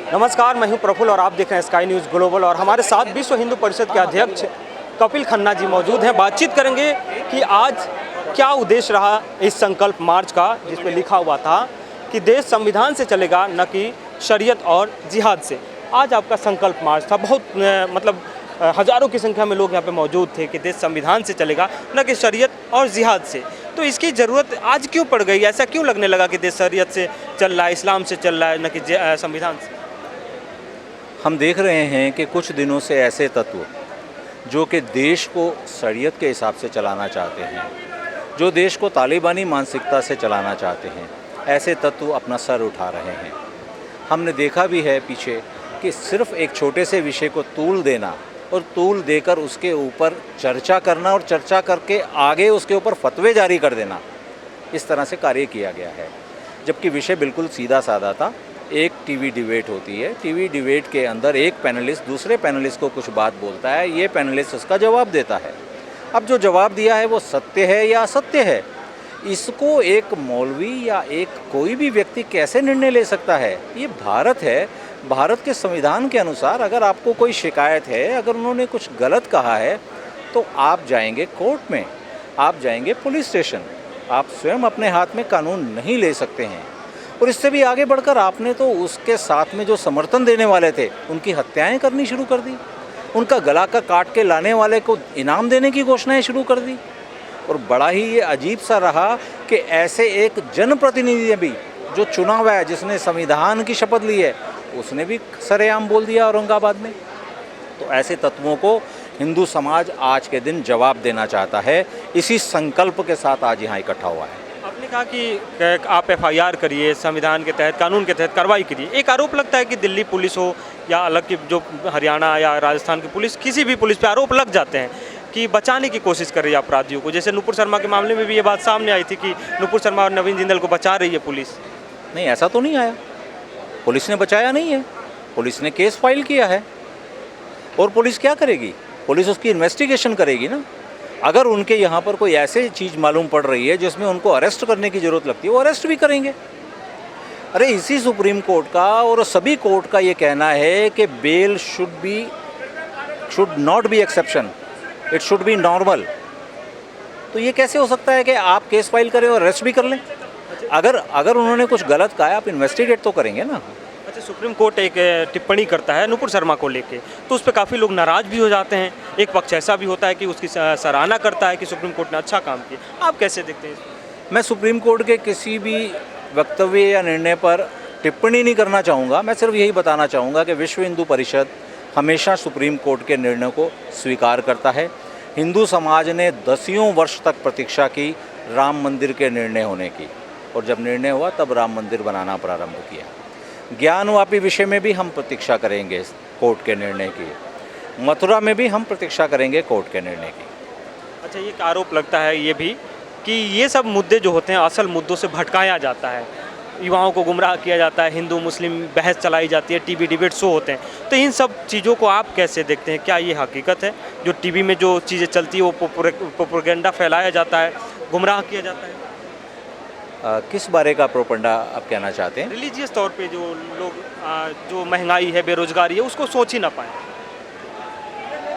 नमस्कार, मैं हूं प्रफुल्ल और आप देख रहे हैं स्काई न्यूज़ ग्लोबल। और हमारे साथ विश्व हिंदू परिषद के अध्यक्ष कपिल खन्ना जी मौजूद हैं। बातचीत करेंगे कि आज क्या उद्देश्य रहा इस संकल्प मार्च का, जिसमें लिखा हुआ था कि देश संविधान से चलेगा, न कि शरीयत और जिहाद से। आज आपका संकल्प मार्च था, बहुत हज़ारों की संख्या में लोग यहाँ पे मौजूद थे कि देश संविधान से चलेगा, न कि शरीयत और जिहाद से। तो इसकी ज़रूरत आज क्यों पड़ गई? ऐसा क्यों लगने लगा कि देश शरीयत से चल रहा है, इस्लाम से चल रहा है, न कि संविधान से? हम देख रहे हैं कि कुछ दिनों से ऐसे तत्व जो कि देश को शरीयत के हिसाब से चलाना चाहते हैं, जो देश को तालिबानी मानसिकता से चलाना चाहते हैं, ऐसे तत्व अपना सर उठा रहे हैं। हमने देखा भी है पीछे कि सिर्फ एक छोटे से विषय को तूल देना और तूल देकर उसके ऊपर चर्चा करना और चर्चा करके आगे उसके ऊपर फतवे जारी कर देना, इस तरह से कार्य किया गया है। जबकि विषय बिल्कुल सीधा साधा था। एक टीवी डिबेट होती है, टीवी डिबेट के अंदर एक पैनलिस्ट दूसरे पैनलिस्ट को कुछ बात बोलता है, ये पैनलिस्ट उसका जवाब देता है। अब जो जवाब दिया है वो सत्य है या असत्य है, इसको एक मौलवी या एक कोई भी व्यक्ति कैसे निर्णय ले सकता है? ये भारत है। भारत के संविधान के अनुसार अगर आपको कोई शिकायत है, अगर उन्होंने कुछ गलत कहा है, तो आप जाएंगे कोर्ट में, आप जाएंगे पुलिस स्टेशन। आप स्वयं अपने हाथ में कानून नहीं ले सकते हैं। और इससे भी आगे बढ़कर आपने तो उसके साथ में जो समर्थन देने वाले थे उनकी हत्याएं करनी शुरू कर दी, उनका गला का काट के लाने वाले को इनाम देने की घोषणाएं शुरू कर दी। और बड़ा ही ये अजीब सा रहा कि ऐसे एक जनप्रतिनिधि भी जो चुना हुआ है, जिसने संविधान की शपथ ली है, उसने भी सरेआम बोल दिया औरंगाबाद में। तो ऐसे तत्वों को हिंदू समाज आज के दिन जवाब देना चाहता है। इसी संकल्प के साथ आज यहाँ इकट्ठा हुआ है। आपने कहा कि आप एफआईआर करिए, संविधान के तहत, कानून के तहत कार्रवाई करिए। एक आरोप लगता है कि दिल्ली पुलिस हो या अलग की जो हरियाणा या राजस्थान की पुलिस, किसी भी पुलिस पे आरोप लग जाते हैं कि बचाने की कोशिश कर रही है अपराधियों को। जैसे नुपुर शर्मा के मामले में भी ये बात सामने आई थी कि नुपुर शर्मा और नवीन जिंदल को बचा रही है पुलिस। नहीं, ऐसा तो नहीं आया। पुलिस ने बचाया नहीं है, पुलिस ने केस फाइल किया है। और पुलिस क्या करेगी? पुलिस उसकी इन्वेस्टिगेशन करेगी ना। अगर उनके यहाँ पर कोई ऐसी चीज़ मालूम पड़ रही है जिसमें उनको अरेस्ट करने की ज़रूरत लगती है, वो अरेस्ट भी करेंगे। अरे इसी सुप्रीम कोर्ट का और सभी कोर्ट का ये कहना है कि bail should not be exception, it should be normal. तो ये कैसे हो सकता है कि आप केस फाइल करें और अरेस्ट भी कर लें? अगर उन्होंने कुछ गलत कहा है, आप इन्वेस्टिगेट तो करेंगे ना। अच्छा, सुप्रीम कोर्ट एक टिप्पणी करता है नुपुर शर्मा को लेके, तो उस पर काफ़ी लोग नाराज़ भी हो जाते हैं। एक पक्ष ऐसा भी होता है कि उसकी सराहना करता है कि सुप्रीम कोर्ट ने अच्छा काम किया। आप कैसे देखते हैं? मैं सुप्रीम कोर्ट के किसी भी वक्तव्य या निर्णय पर टिप्पणी नहीं करना चाहूँगा। मैं सिर्फ यही बताना चाहूँगा कि विश्व हिंदू परिषद हमेशा सुप्रीम कोर्ट के निर्णय को स्वीकार करता है। हिंदू समाज ने दसियों वर्ष तक प्रतीक्षा की राम मंदिर के निर्णय होने की, और जब निर्णय हुआ तब राम मंदिर बनाना प्रारंभ किया। ज्ञानवापी विषय में भी हम प्रतीक्षा करेंगे कोर्ट के निर्णय की। मथुरा में भी हम प्रतीक्षा करेंगे कोर्ट के निर्णय की। अच्छा, ये एक आरोप लगता है ये भी कि ये सब मुद्दे जो होते हैं असल मुद्दों से भटकाया जाता है, युवाओं को गुमराह किया जाता है, हिंदू मुस्लिम बहस चलाई जाती है, टीवी डिबेट शो होते हैं। तो इन सब चीज़ों को आप कैसे देखते हैं? क्या ये हकीकत है जो टीवी में जो चीज़ें चलती है वो प्रोपेगेंडा फैलाया जाता है, गुमराह किया जाता है? किस बारे का प्रोपेगेंडा आप कहना चाहते हैं? रिलीजियस तौर पे जो लोग जो महंगाई है, बेरोजगारी है, उसको सोच ही ना पाए।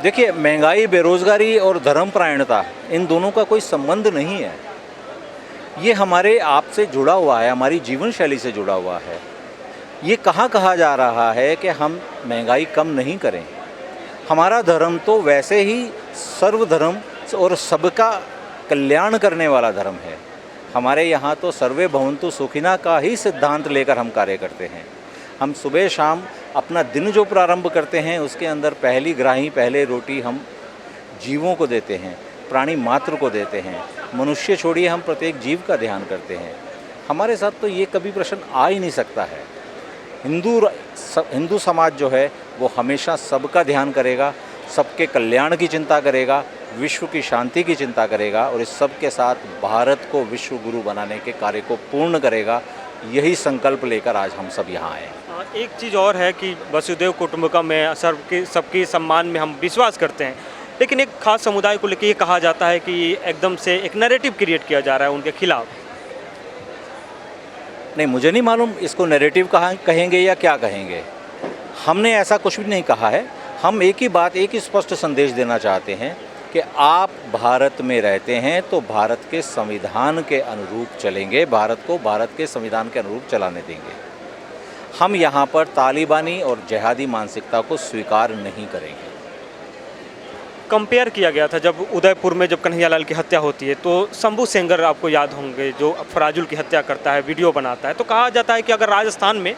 देखिए, महंगाई, बेरोजगारी और धर्मपरायणता, इन दोनों का कोई संबंध नहीं है। ये हमारे आप से जुड़ा हुआ है, हमारी जीवन शैली से जुड़ा हुआ है। ये कहाँ कहा जा रहा है कि हम महंगाई कम नहीं करें? हमारा धर्म तो वैसे ही सर्वधर्म और सबका कल्याण करने वाला धर्म है। हमारे यहाँ तो सर्वे भवन्तु सुखिना का ही सिद्धांत लेकर हम कार्य करते हैं। हम सुबह शाम अपना दिन जो प्रारंभ करते हैं, उसके अंदर पहली ग्राही, पहले रोटी हम जीवों को देते हैं, प्राणी मात्र को देते हैं। मनुष्य छोड़िए, हम प्रत्येक जीव का ध्यान करते हैं। हमारे साथ तो ये कभी प्रश्न आ ही नहीं सकता है। हिंदू समाज जो है वो हमेशा सबका ध्यान करेगा, सबके कल्याण की चिंता करेगा, विश्व की शांति की चिंता करेगा, और इस सब के साथ भारत को विश्व गुरु बनाने के कार्य को पूर्ण करेगा। यही संकल्प लेकर आज हम सब यहाँ आए हैं। एक चीज़ और है कि वसुदेव कुटुंबकम में सबके सम्मान में हम विश्वास करते हैं, लेकिन एक खास समुदाय को लेकर ये कहा जाता है कि एकदम से एक नैरेटिव क्रिएट किया जा रहा है उनके खिलाफ। नहीं, मुझे नहीं मालूम इसको नैरेटिव कहेंगे या क्या कहेंगे। हमने ऐसा कुछ भी नहीं कहा है। हम एक ही बात, एक ही स्पष्ट संदेश देना चाहते हैं कि आप भारत में रहते हैं तो भारत के संविधान के अनुरूप चलेंगे, भारत को भारत के संविधान के अनुरूप चलाने देंगे। हम यहाँ पर तालिबानी और जिहादी मानसिकता को स्वीकार नहीं करेंगे। कंपेयर किया गया था जब उदयपुर में जब कन्हैयालाल की हत्या होती है तो शंभू सेंगर आपको याद होंगे, जो फराजुल की हत्या करता है, वीडियो बनाता है, तो कहा जाता है कि अगर राजस्थान में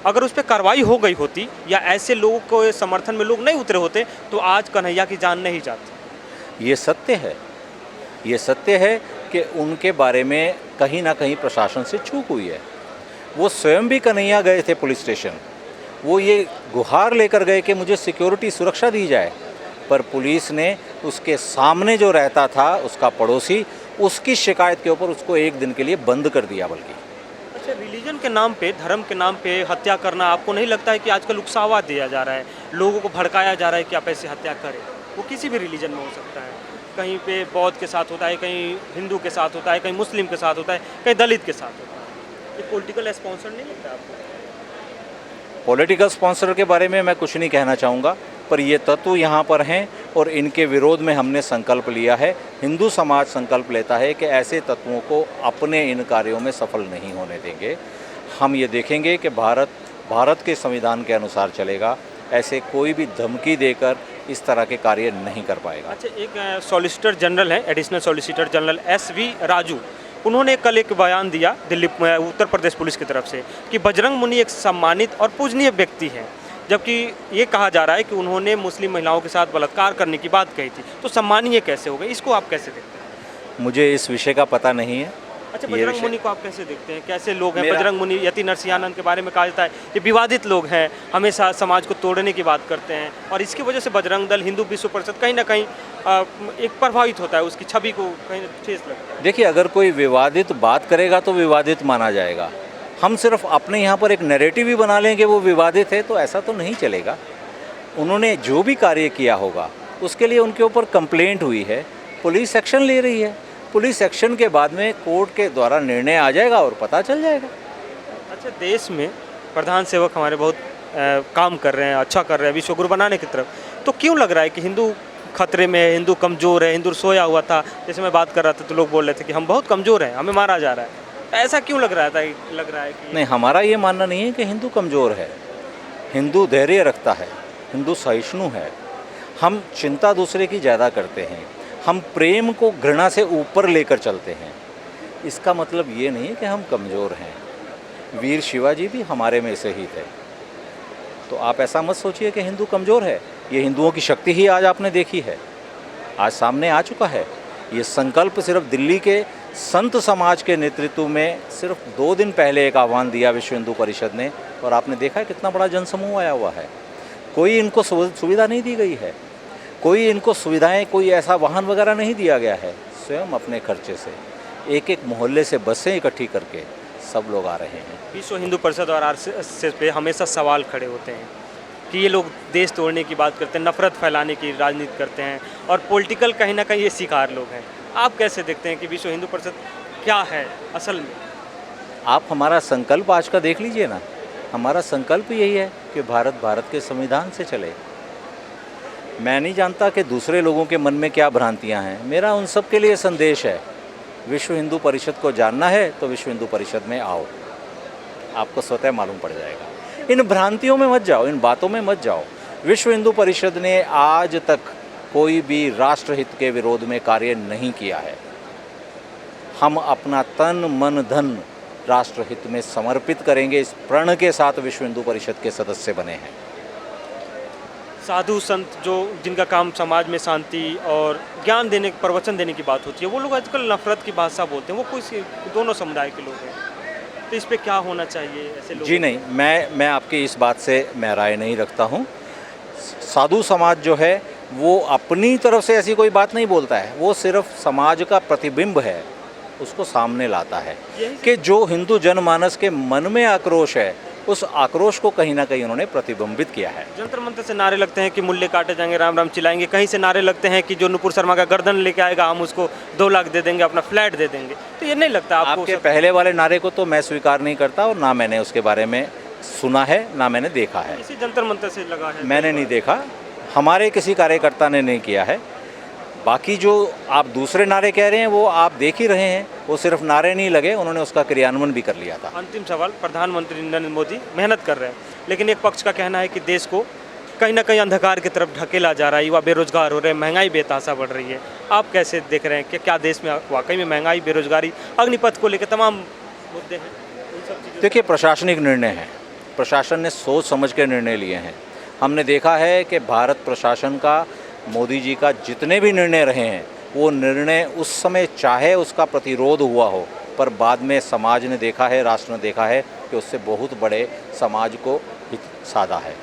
अगर उस पर कार्रवाई हो गई होती या ऐसे लोगों को समर्थन में लोग नहीं उतरे होते तो आज कन्हैया की जान नहीं जाती। ये सत्य है, ये सत्य है कि उनके बारे में कहीं ना कहीं प्रशासन से चूक हुई है। वो स्वयं भी कन्हैया गए थे पुलिस स्टेशन, वो ये गुहार लेकर गए कि मुझे सिक्योरिटी सुरक्षा दी जाए, पर पुलिस ने उसके सामने जो रहता था उसका पड़ोसी, उसकी शिकायत के ऊपर उसको एक दिन के लिए बंद कर दिया। बल्कि अच्छा, रिलीजन के नाम पे, धर्म के नाम पे हत्या करना आपको नहीं लगता है कि आजकल उकसावा दिया जा रहा है, लोगों को भड़काया जा रहा है कि आप ऐसे हत्या करें? वो किसी भी रिलीजन में हो सकता है, कहीं पे बौद्ध के साथ होता है, कहीं हिंदू के साथ होता है, कहीं मुस्लिम के साथ होता है, कहीं दलित के साथ होता है। ये पॉलिटिकल स्पॉन्सर नहीं लगता आपको? पॉलिटिकल स्पॉन्सर के बारे में मैं कुछ नहीं कहना चाहूँगा, पर ये तत्व यहाँ पर हैं और इनके विरोध में हमने संकल्प लिया है। हिंदू समाज संकल्प लेता है कि ऐसे तत्वों को अपने इन कार्यों में सफल नहीं होने देंगे। हम ये देखेंगे कि भारत के संविधान के अनुसार चलेगा, ऐसे कोई भी धमकी देकर इस तरह के कार्य नहीं कर पाएगा। अच्छा, एक सॉलिसिटर जनरल हैं, additional solicitor general SV Raju, उन्होंने कल एक बयान दिया दिल्ली उत्तर प्रदेश पुलिस की तरफ से कि बजरंग मुनि एक सम्मानित और पूजनीय व्यक्ति हैं, जबकि ये कहा जा रहा है कि उन्होंने मुस्लिम महिलाओं के साथ बलात्कार करने की बात कही थी, तो सम्मानीय कैसे हो गए? इसको आप कैसे देखते हैं? मुझे इस विषय का पता नहीं है। अच्छा, बजरंग मुनि को आप कैसे देखते हैं? कैसे लोग हैं बजरंग मुनि? यति नरसिंहानंद के बारे में कहा जाता है कि विवादित लोग हैं, हमेशा समाज को तोड़ने की बात करते हैं और इसकी वजह से बजरंग दल, हिंदू विश्व परिषद कहीं ना कहीं एक प्रभावित होता है, उसकी छवि को कहीं ठेस लगता है। देखिए, अगर कोई विवादित बात करेगा तो विवादित माना जाएगा। हम सिर्फ अपने यहाँ पर एक नैरेटिव ही बना लें कि वो विवादित है, तो ऐसा तो नहीं चलेगा। उन्होंने जो भी कार्य किया होगा उसके लिए उनके ऊपर कंप्लेंट हुई है, पुलिस एक्शन ले रही है। पुलिस एक्शन के बाद में कोर्ट के द्वारा निर्णय आ जाएगा और पता चल जाएगा। अच्छा, देश में प्रधान सेवक हमारे बहुत काम कर रहे हैं, अच्छा कर रहे हैं विश्व गुरु बनाने की तरफ, तो क्यों लग रहा है कि हिंदू खतरे में है, हिंदू कमज़ोर है, हिंदू सोया हुआ था? जैसे मैं बात कर रहा था तो लोग बोल रहे थे कि हम बहुत कमज़ोर हैं, हमें मारा जा रहा है। ऐसा क्यों लग रहा है कि नहीं, हमारा ये मानना नहीं है कि हिंदू कमज़ोर है। हिंदू धैर्य रखता है, हिंदू सहिष्णु है। हम चिंता दूसरे की ज़्यादा करते हैं, हम प्रेम को घृणा से ऊपर लेकर चलते हैं। इसका मतलब ये नहीं है कि हम कमज़ोर हैं। वीर शिवाजी भी हमारे में से ही थे। तो आप ऐसा मत सोचिए कि हिंदू कमज़ोर है। ये हिंदुओं की शक्ति ही आज आपने देखी है, आज सामने आ चुका है। ये संकल्प सिर्फ दिल्ली के संत समाज के नेतृत्व में सिर्फ 2 दिन पहले एक आह्वान दिया विश्व हिंदू परिषद ने, और आपने देखा है कितना बड़ा जनसमूह आया हुआ है। कोई इनको सुविधा नहीं दी गई है, कोई इनको सुविधाएं, कोई ऐसा वाहन वगैरह नहीं दिया गया है। स्वयं अपने खर्चे से एक एक मोहल्ले से बसें इकट्ठी करके सब लोग आ रहे हैं। विश्व हिंदू परिषद और RSS पे हमेशा सवाल खड़े होते हैं कि ये लोग देश तोड़ने की बात करते हैं, नफरत फैलाने की राजनीति करते हैं और पॉलिटिकल कहीं ना कहीं ये शिकार लोग हैं। आप कैसे देखते हैं कि विश्व हिंदू परिषद क्या है असल में? आप हमारा संकल्प आज का देख लीजिए ना। हमारा संकल्प यही है कि भारत के संविधान से चले। मैं नहीं जानता कि दूसरे लोगों के मन में क्या भ्रांतियां हैं। मेरा उन सब के लिए संदेश है, विश्व हिंदू परिषद को जानना है तो विश्व हिंदू परिषद में आओ, आपको स्वतः मालूम पड़ जाएगा। इन भ्रांतियों में मत जाओ, इन बातों में मत जाओ। विश्व हिंदू परिषद ने आज तक कोई भी राष्ट्रहित के विरोध में कार्य नहीं किया है। हम अपना तन मन धन राष्ट्रहित में समर्पित करेंगे, इस प्रण के साथ विश्व हिंदू परिषद के सदस्य बने हैं। साधु संत जो जिनका काम समाज में शांति और ज्ञान देने, प्रवचन देने की बात होती है, वो लोग आजकल नफरत की भाषा बोलते हैं। वो कोई दोनों समुदाय के लोग हैं, तो इस पे क्या होना चाहिए ऐसे लोग? जी नहीं, मैं आपकी इस बात से मैं राय नहीं रखता हूँ। साधु समाज जो है वो अपनी तरफ से ऐसी कोई बात नहीं बोलता है, वो सिर्फ समाज का प्रतिबिंब है, उसको सामने लाता है कि जो हिंदू जनमानस के मन में आक्रोश है, उस आक्रोश को कहीं ना कहीं उन्होंने प्रतिबिंबित किया है। जंतर मंतर से नारे लगते हैं कि मूल्य काटे जाएंगे, राम राम चिल्लाएंगे। कहीं से नारे लगते हैं कि जो नुपुर शर्मा का गर्दन लेके आएगा हम उसको 2 लाख दे देंगे, अपना फ्लैट दे देंगे। तो ये नहीं लगता आपको? आपके पहले वाले नारे को तो मैं स्वीकार नहीं करता और ना मैंने उसके बारे में सुना है ना मैंने देखा है। इसी जंतर मंतर से लगा है? मैंने नहीं देखा, हमारे किसी कार्यकर्ता ने नहीं किया है। बाकी जो आप दूसरे नारे कह रहे हैं वो आप देख ही रहे हैं, वो सिर्फ नारे नहीं लगे, उन्होंने उसका क्रियान्वयन भी कर लिया था। अंतिम सवाल, प्रधानमंत्री नरेंद्र मोदी मेहनत कर रहे हैं, लेकिन एक पक्ष का कहना है कि देश को कहीं ना कहीं अंधकार की तरफ ढकेला जा रहा है, युवा बेरोजगार हो रहे हैं, महंगाई बेतहाशा बढ़ रही है। आप कैसे देख रहे हैं कि क्या देश में वाकई में महंगाई, बेरोजगारी, अग्निपथ को लेकर तमाम मुद्दे हैं? उन सब चीज़ों देखिए, प्रशासनिक निर्णय है, प्रशासन ने सोच समझ के निर्णय लिए हैं। हमने देखा है कि भारत प्रशासन का, मोदी जी का जितने भी निर्णय रहे हैं, वो निर्णय उस समय चाहे उसका प्रतिरोध हुआ हो, पर बाद में समाज ने देखा है, राष्ट्र ने देखा है कि उससे बहुत बड़े समाज को हित साधा है।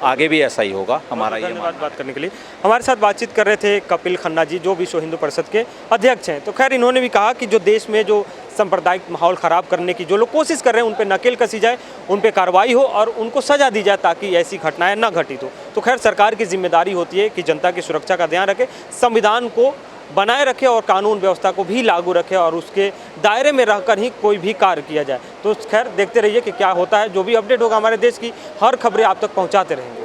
आगे भी ऐसा ही होगा, हमारा ये धन्यवाद बात करने के लिए। हमारे साथ बातचीत कर रहे थे कपिल खन्ना जी, जो विश्व हिंदू परिषद के अध्यक्ष हैं। तो खैर, इन्होंने भी कहा कि जो देश में जो सांप्रदायिक माहौल ख़राब करने की जो लोग कोशिश कर रहे हैं, उन पर नकेल कसी जाए, उन पर कार्रवाई हो और उनको सजा दी जाए ताकि ऐसी घटनाएं न घटित हो। तो खैर, सरकार की जिम्मेदारी होती है कि जनता की सुरक्षा का ध्यान रखे, संविधान को बनाए रखे और कानून व्यवस्था को भी लागू रखे और उसके दायरे में रहकर ही कोई भी कार्य किया जाए। तो खैर, देखते रहिए कि क्या होता है। जो भी अपडेट होगा हमारे देश की, हर खबरें आप तक पहुँचाते रहेंगे।